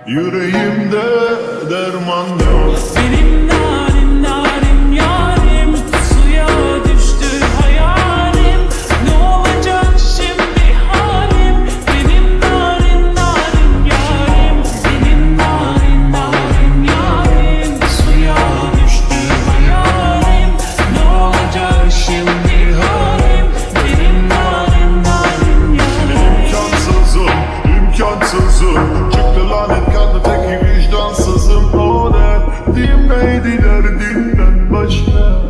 Yüreğimde derman yok. Benim narim narim yarim, suya düştü hayalim. Ne olacak şimdi halim? Benim narim narim yarim, benim narim narim yarim, suya düştü hayalim. Ne olacak şimdi halim? Benim narim narim yarim. İmkansızım, imkansızım. Çıktı lanet kanlı peki vicdansızım. O derdim neydi derdinden başka?